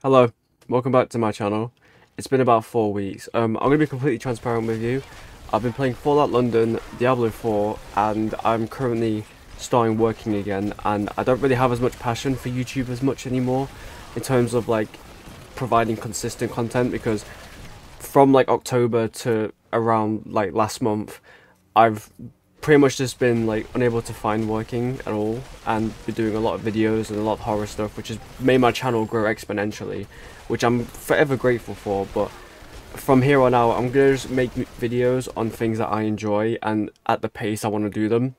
Hello, welcome back to my channel. It's been about 4 weeks. I'm going to be completely transparent with you. I've been playing Fallout London, Diablo 4, and I'm currently starting working again, and I don't really have as much passion for YouTube as much anymore in terms of like providing consistent content, because from like October to around like last month, I've pretty much just been like unable to find working at all, and been doing a lot of videos and a lot of horror stuff, which has made my channel grow exponentially, which I'm forever grateful for. But from here on out, I'm gonna just make videos on things that I enjoy and at the pace I want to do them.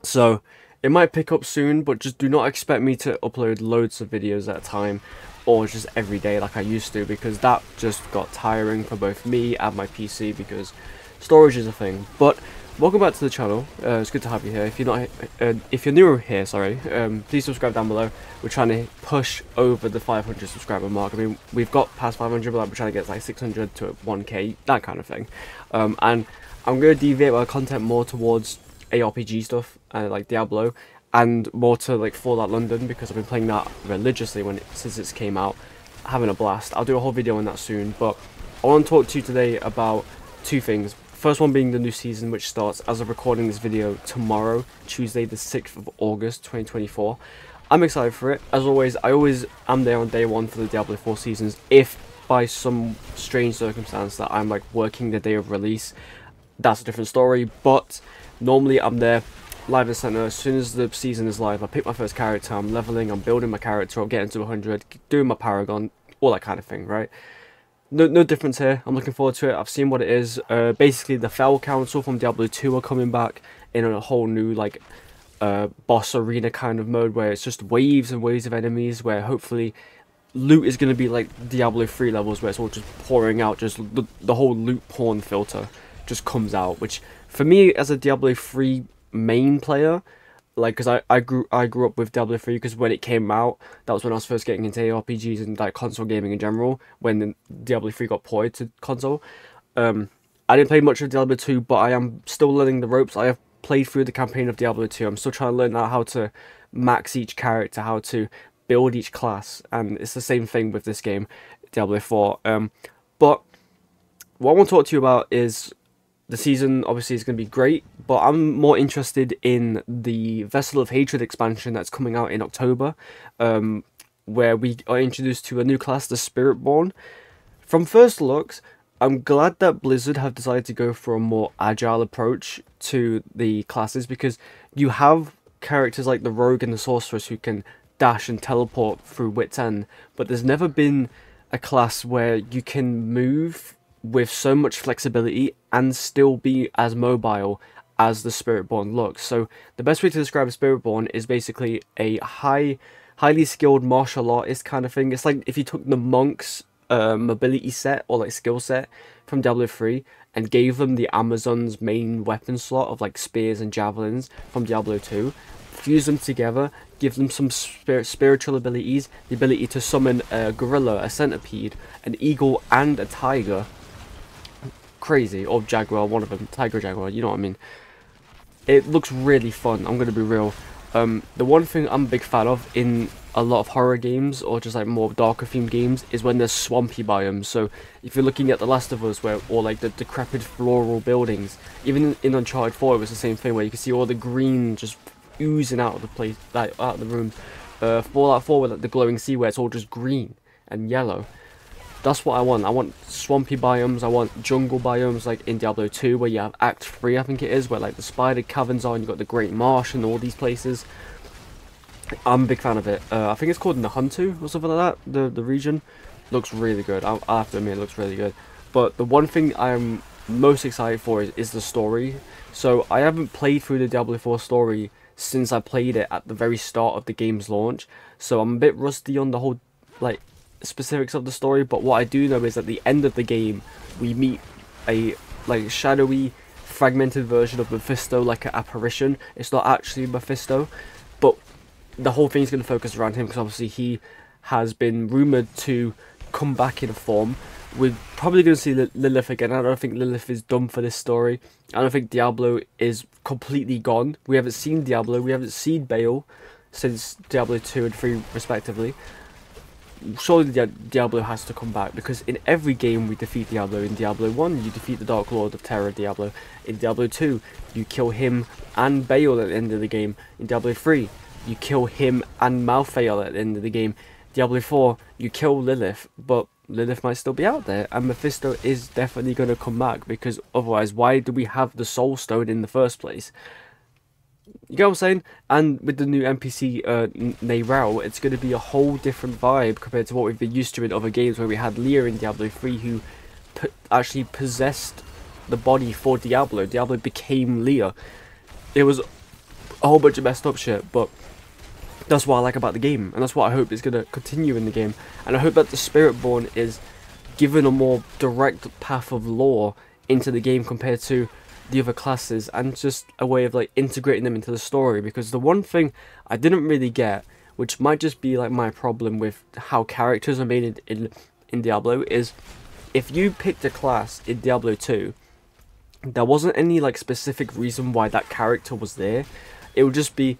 So it might pick up soon, but just do not expect me to upload loads of videos at a time or just every day like I used to, because that just got tiring for both me and my PC, because storage is a thing. But welcome back to the channel. It's good to have you here. If you're new here, sorry, please subscribe down below. We're trying to push over the 500 subscriber mark. I mean, we've got past 500, but we're trying to get like 600 to 1k, that kind of thing. And I'm going to deviate my content more towards ARPG stuff, like Diablo, and more to like Fallout London, because I've been playing that religiously since it came out, having a blast. I'll do a whole video on that soon, but I want to talk to you today about two things. First one being the new season, which starts as of recording this video tomorrow, Tuesday the 6th of August 2024. I'm excited for it. As always, I always am there on day one for the Diablo 4 seasons. If by some strange circumstance that I'm like working the day of release, that's a different story, but normally I'm there live and center. As soon as the season is live, I pick my first character, I'm leveling, I'm building my character, I'm getting to 100, doing my paragon, all that kind of thing, right? No difference here. I'm looking forward to it. I've seen what it is. Basically, the Fell Council from Diablo 2 are coming back in a whole new like boss arena kind of mode, where it's just waves and waves of enemies, where hopefully loot is going to be like Diablo 3 levels, where it's all just pouring out, just the whole loot porn filter just comes out, which for me as a Diablo 3 main player, like, because I grew up with Diablo 3, because when it came out, that was when I was first getting into ARPGs and like console gaming in general, when the Diablo 3 got ported to console. I didn't play much of Diablo 2, but I am still learning the ropes. I have played through the campaign of Diablo 2. I'm still trying to learn out how to max each character, how to build each class, and it's the same thing with this game, Diablo 4. But what I want to talk to you about is the season. Obviously is going to be great, but I'm more interested in the Vessel of Hatred expansion that's coming out in October, where we are introduced to a new class, the Spiritborn. From first looks, I'm glad that Blizzard have decided to go for a more agile approach to the classes, because you have characters like the Rogue and the Sorceress who can dash and teleport through Wit's End, but there's never been a class where you can move with so much flexibility and still be as mobile as the Spiritborn looks. So the best way to describe a Spiritborn is basically a highly skilled martial artist kind of thing. It's like if you took the monk's mobility set or like skill set from Diablo 3 and gave them the Amazon's main weapon slot of like spears and javelins from Diablo 2, fuse them together, give them some spiritual abilities, the ability to summon a gorilla, a centipede, an eagle, and a tiger. Crazy. Or jaguar, one of them, tiger, jaguar, you know what I mean. It looks really fun, I'm gonna be real. The one thing I'm a big fan of in a lot of horror games, or just like more darker themed games, is when there's swampy biomes. So if you're looking at The Last of Us, or like the decrepit floral buildings, even in Uncharted 4 it was the same thing, where you can see all the green just oozing out of the place, like out of the room. Fallout 4 with like the glowing sea, where it's all just green and yellow. That's what I want. I want swampy biomes, I want jungle biomes like in Diablo 2, where you have Act 3, I think it is, where like the spider caverns are and you've got the Great Marsh and all these places. I'm a big fan of it. I think it's called Nahuntu or something like that, the region. Looks really good. I have to admit, it looks really good. But the one thing I'm most excited for is the story. So I haven't played through the Diablo 4 story since I played it at the very start of the game's launch. So I'm a bit rusty on the whole like specifics of the story, but what I do know is at the end of the game we meet a like shadowy fragmented version of Mephisto, like an apparition. It's not actually Mephisto, but the whole thing's going to focus around him, because obviously he has been rumoured to come back in a form. We're probably going to see Lilith again. I don't think Lilith is done for this story. I don't think Diablo is completely gone. We haven't seen Diablo, we haven't seen Baal since Diablo 2 and 3 respectively. surely Diablo has to come back, because in every game we defeat Diablo. In Diablo 1, you defeat the Dark Lord of Terror, Diablo. In Diablo 2, you kill him and Baal at the end of the game. In Diablo 3, you kill him and Malthael at the end of the game. Diablo 4, you kill Lilith, but Lilith might still be out there, and Mephisto is definitely going to come back, because otherwise, why do we have the Soul Stone in the first place? You get what I'm saying? And with the new NPC, Neyrel, it's going to be a whole different vibe compared to what we've been used to in other games, where we had Leah in Diablo 3 who actually possessed the body for Diablo. Diablo became Leah. It was a whole bunch of messed up shit, but that's what I like about the game, and that's what I hope is going to continue in the game. And I hope that the Spiritborn is given a more direct path of lore into the game compared to the other classes, and just a way of like integrating them into the story. Because the one thing I didn't really get, which might just be like my problem with how characters are made in Diablo, is if you picked a class in Diablo 2, there wasn't any like specific reason why that character was there. It would just be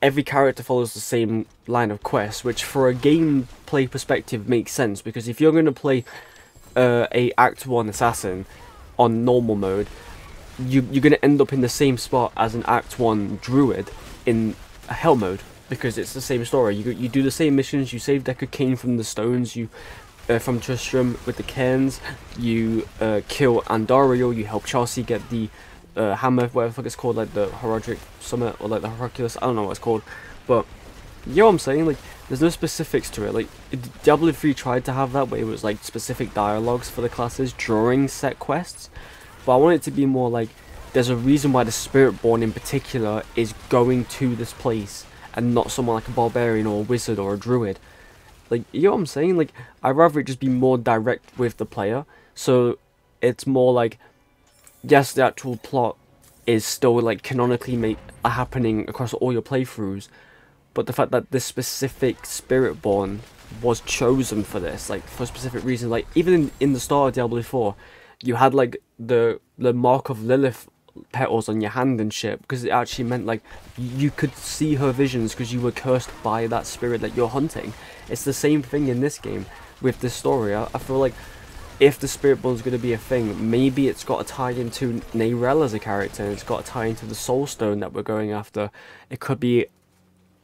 every character follows the same line of quests, which for a gameplay perspective makes sense, because if you're going to play a Act 1 assassin on normal mode, you're going to end up in the same spot as an Act 1 druid in a hell mode, because it's the same story. You do the same missions, you save Deckard Cain from the stones, you from Tristram with the cairns, you kill Andariel, you help Chelsea get the hammer, whatever the fuck it's called, like the Herodic Summit, or like the Hercules, I don't know what it's called, but you know what I'm saying, like, there's no specifics to it. Like, Diablo 3 tried to have that, where it was like specific dialogues for the classes during set quests, but I want it to be more like, there's a reason why the Spiritborn in particular is going to this place, and not someone like a barbarian or a wizard or a druid. Like, you know what I'm saying? Like, I'd rather it just be more direct with the player, so it's more like, yes, the actual plot is still like canonically happening across all your playthroughs, but the fact that this specific Spiritborn was chosen for this, like for a specific reason, like even in the start of Diablo 4, you had like the mark of Lilith petals on your hand and shit, because it actually meant like you could see her visions because you were cursed by that spirit that you're hunting. It's the same thing in this game with this story. I feel like if the Spiritborn is going to be a thing, maybe it's got to tie into Neyrel as a character, and it's got to tie into the Soul Stone that we're going after. It could be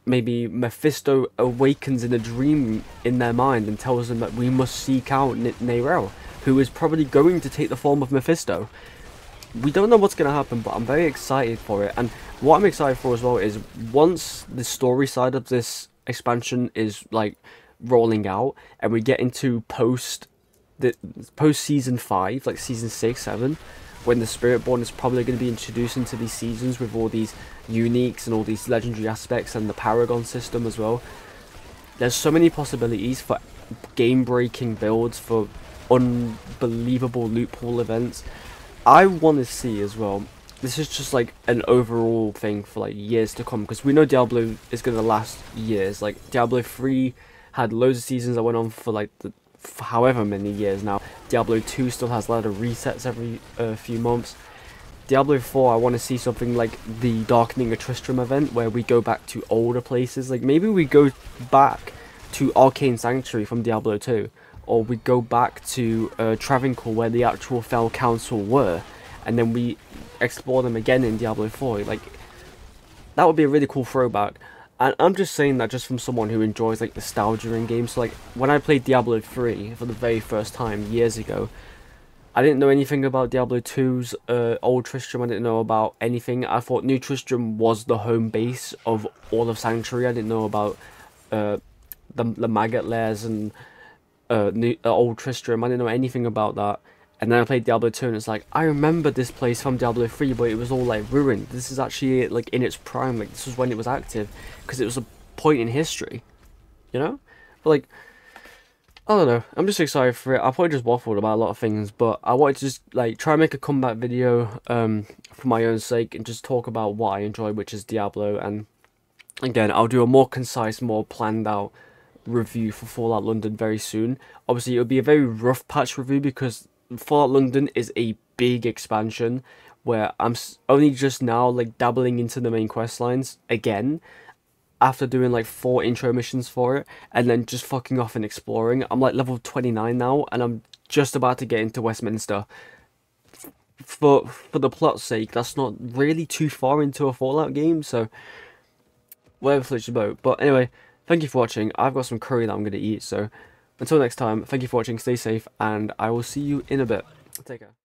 maybe Mephisto awakens in a dream in their mind and tells them that we must seek out Neyrel, who is probably going to take the form of Mephisto. We don't know what's going to happen, but I'm very excited for it. And what I'm excited for as well is, once the story side of this expansion is like rolling out, and we get into post season 5, like season 6, 7, when the Spiritborn is probably going to be introduced into these seasons with all these uniques and all these legendary aspects, and the Paragon system as well. There's so many possibilities for game-breaking builds, for unbelievable loophole events. I want to see as well, this is just like an overall thing for like years to come, because we know Diablo is going to last years. Like, Diablo 3 had loads of seasons that went on for like for however many years now. Diablo 2 still has a lot of resets every few months. Diablo 4, I want to see something like the Darkening of Tristram event, where we go back to older places. Like, maybe we go back to Arcane Sanctuary from Diablo 2, or we go back to Travancore, where the actual Fell Council were, and then we explore them again in Diablo 4. Like, that would be a really cool throwback. And I'm just saying that just from someone who enjoys like nostalgia in games. So like, when I played Diablo 3 for the very first time years ago, I didn't know anything about Diablo 2's old Tristram. I didn't know about anything. I thought New Tristram was the home base of all of Sanctuary. I didn't know about the maggot lairs and old Tristram. I didn't know anything about that. And then I played Diablo 2, and it's like, I remember this place from Diablo 3, but it was all like ruined. This is actually like in its prime. Like, this was when it was active, because it was a point in history, you know? But like, I don't know, I'm just excited for it. I probably just waffled about a lot of things, but I wanted to just like try and make a comeback video for my own sake, and just talk about what I enjoy, which is Diablo. And again, I'll do a more concise, more planned out review for Fallout London very soon. Obviously, it'll be a very rough patch review, because Fallout London is a big expansion where I'm only just now like dabbling into the main quest lines again. after doing like 4 intro missions for it, and then just fucking off and exploring. I'm like level 29 now, and I'm just about to get into Westminster. For the plot's sake, that's not really too far into a Fallout game, so whatever floats your boat. But anyway, thank you for watching. I've got some curry that I'm going to eat, so until next time, thank you for watching, stay safe, and I will see you in a bit. Take care.